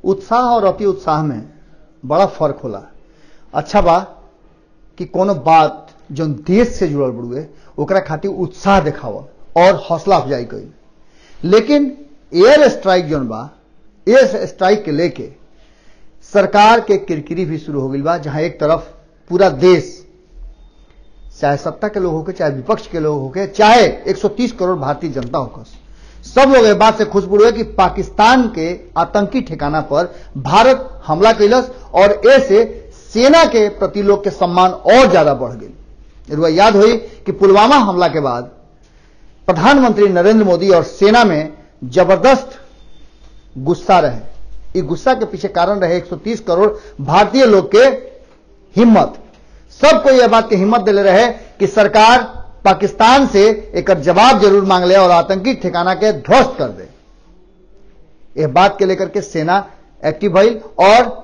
उत्साह और अति उत्साह में बड़ा फर्क होला। अच्छा बा कि कोनो बात जो देश से जुड़ल बड़ुए ओकरा खातिर उत्साह देखावल और हौसला अफजाई कईल, लेकिन एयर स्ट्राइक जौन बा, एयर स्ट्राइक के लेके सरकार के किरकिरी भी शुरू हो गई बा, जहां एक तरफ पूरा देश, चाहे सत्ता के लोग होके, चाहे विपक्ष के लोग होके, चाहे 130 करोड़ भारतीय जनता होकर, सब लोग इस बात से खुश बुढ़ हुए कि पाकिस्तान के आतंकी ठिकाना पर भारत हमला कैलस और ऐसे सेना के प्रति लोग के सम्मान और ज्यादा बढ़ गई। याद हुई कि पुलवामा हमला के बाद प्रधानमंत्री नरेंद्र मोदी और सेना में जबरदस्त गुस्सा रहे। इस गुस्सा के पीछे कारण रहे 130 करोड़ भारतीय लोग के हिम्मत। सबको यह बात की हिम्मत दिले रहे कि सरकार पाकिस्तान से एक जवाब जरूर मांग ले और आतंकी ठिकाना के ध्वस्त कर दे। यह बात के लेकर के सेना एक्टिव भइल और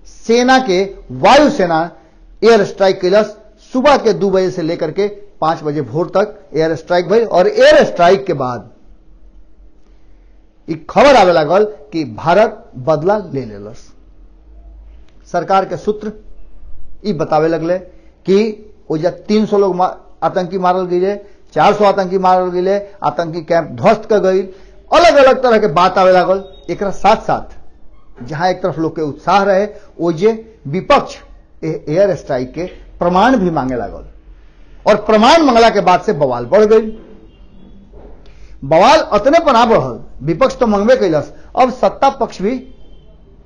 सेना के वायुसेना एयर स्ट्राइक कैलस। सुबह के 2 बजे से लेकर के 5 बजे भोर तक एयर स्ट्राइक भइल और एयर स्ट्राइक के बाद एक खबर आवे लागल कि भारत बदला ले लेलस। सरकार के सूत्र ई बतावे लगले कि ओजा 300 लोग आतंकी मारल गए, 400 आतंकी मारल गए, आतंकी कैंप ध्वस्त कर गई, अलग अलग तरह के बात आवे लागल। एक साथ साथ जहां एक तरफ लोग के उत्साह रहे, ओजे विपक्ष एयर स्ट्राइक के प्रमाण भी मांगे लागल और प्रमाण मंगला के बाद से बवाल बढ़ गई। बवाल अतने पर ना बढ़ल, विपक्ष तो मंगबे कैलस, अब सत्ता पक्ष भी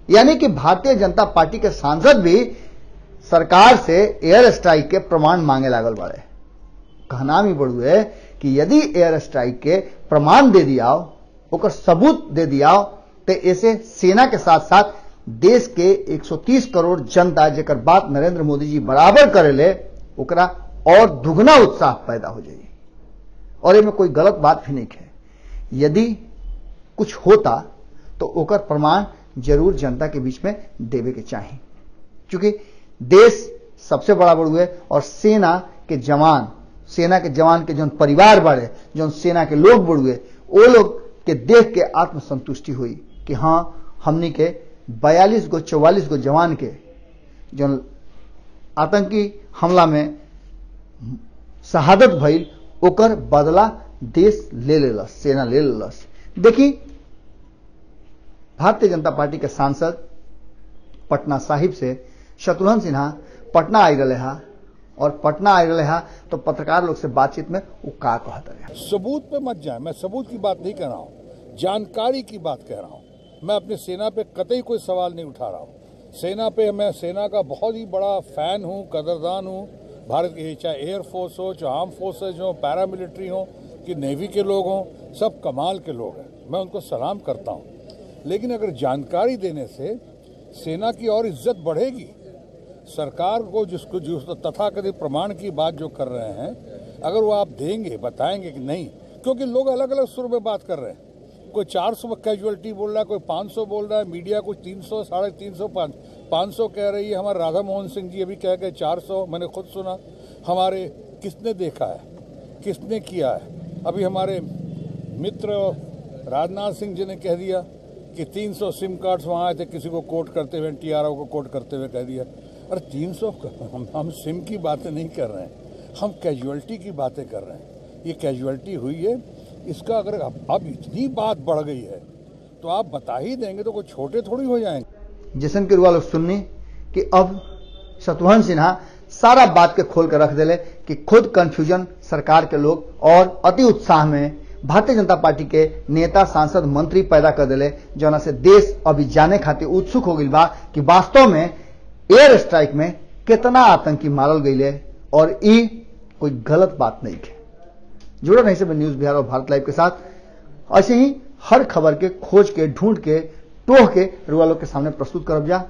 यानी कि भारतीय जनता पार्टी के सांसद भी सरकार से एयर स्ट्राइक के प्रमाण मांगे लागल बाड़े। कहना भी बढ़ुए कि यदि एयर स्ट्राइक के प्रमाण दे दिया, ओकर सबूत दे दिया, तो ऐसे सेना के साथ साथ देश के 130 करोड़ जनता जेकर बात नरेंद्र मोदी जी बराबर करेले, ओकरा और दुगना उत्साह पैदा हो जाए। और इनमें कोई गलत बात भी नहीं है। यदि कुछ होता तो ओकर प्रमाण जरूर जनता के बीच में देवे के चाहिए, क्योंकि देश सबसे बड़ा बड़ुए और सेना के जवान के जो परिवार बड़े, जो सेना के लोग बड़ुए, वो लोग के देख के आत्मसंतुष्टि हुई कि हां हमनी के 42 गो 44 गो जवान के जो आतंकी हमला में शहादत भइल, ओकर बदला देश ले लेलस, सेना ले लेलस। देखी, भारतीय जनता पार्टी के सांसद पटना साहिब से शत्रुघ्न सिन्हा पटना आई रहे हा और पटना आई रहे हा तो पत्रकार लोग से बातचीत में वो का कहते रहे। सबूत पे मत जाए, मैं सबूत की बात नहीं कर रहा हूँ, जानकारी की बात कह रहा हूँ। मैं अपनी सेना पे कतई कोई सवाल नहीं उठा रहा हूँ। सेना पे मैं सेना का बहुत ही बड़ा फैन हूँ, कदरदान हूँ। भारत की चाहे एयरफोर्स हो, चाहे आर्म फोर्सेज हो, पैरामिलिट्री हो, कि नेवी के लोग हों, सब कमाल के लोग हैं, मैं उनको सलाम करता हूँ। लेकिन अगर जानकारी देने से सेना की और इज्जत बढ़ेगी, सरकार को जिसको तथाकथित प्रमाण की बात जो कर रहे हैं, अगर वो आप देंगे, बताएंगे कि नहीं, क्योंकि लोग अलग अलग सुर में बात कर रहे हैं। कोई 400 कैजुअलिटी बोल रहा है, कोई 500 बोल रहा है, मीडिया कुछ 300, 350, 500 कह रही है। हमारे राधा मोहन सिंह जी अभी कह गए 400, मैंने खुद सुना। हमारे किसने देखा है, किसने किया है? अभी हमारे मित्र राजनाथ सिंह जी ने कह दिया कि 300 सिम कार्ड्स वहाँ आए थे, किसी को कोट करते हुए, TRO को कोट करते हुए कह दिया। अरे 300 हम सिम की बातें नहीं कर रहे हैं, हम कैजुअलिटी की बातें कर रहे हैं। ये कैजुअलिटी हुई है, इसका अगर अब इतनी बात बढ़ गई है तो आप बता ही देंगे तो कोई छोटे थोड़ी हो जाएंगे। जैसन के रुआ लोग सुननी कि अब शत्रुघ्न सिन्हा सारा बात के खोल कर रख दिले कि खुद कंफ्यूजन सरकार के लोग और अति उत्साह में भारतीय जनता पार्टी के नेता, सांसद, मंत्री पैदा कर दिले, जना से देश अभी जाने खातिर उत्सुक हो गई बा कि वास्तव में एयर स्ट्राइक में कितना आतंकी मारल गई और ई कोई गलत बात नहीं है। जुड़े रहे सब न्यूज बिहार और भारत लाइव के साथ। ऐसे ही हर खबर के खोज के, ढूंढ के, टोह के रुआ लोग के सामने प्रस्तुत करब जा।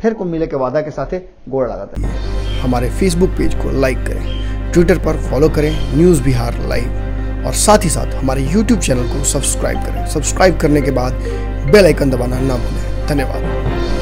फिर को मिले के वादा के साथ गोड़ लगाते हैं। हमारे फेसबुक पेज को लाइक करें, ट्विटर पर फॉलो करें न्यूज बिहार लाइव, और साथ ही साथ हमारे यूट्यूब चैनल को सब्सक्राइब करें। सब्सक्राइब करने के बाद बेल आइकन दबाना ना भूलें। धन्यवाद।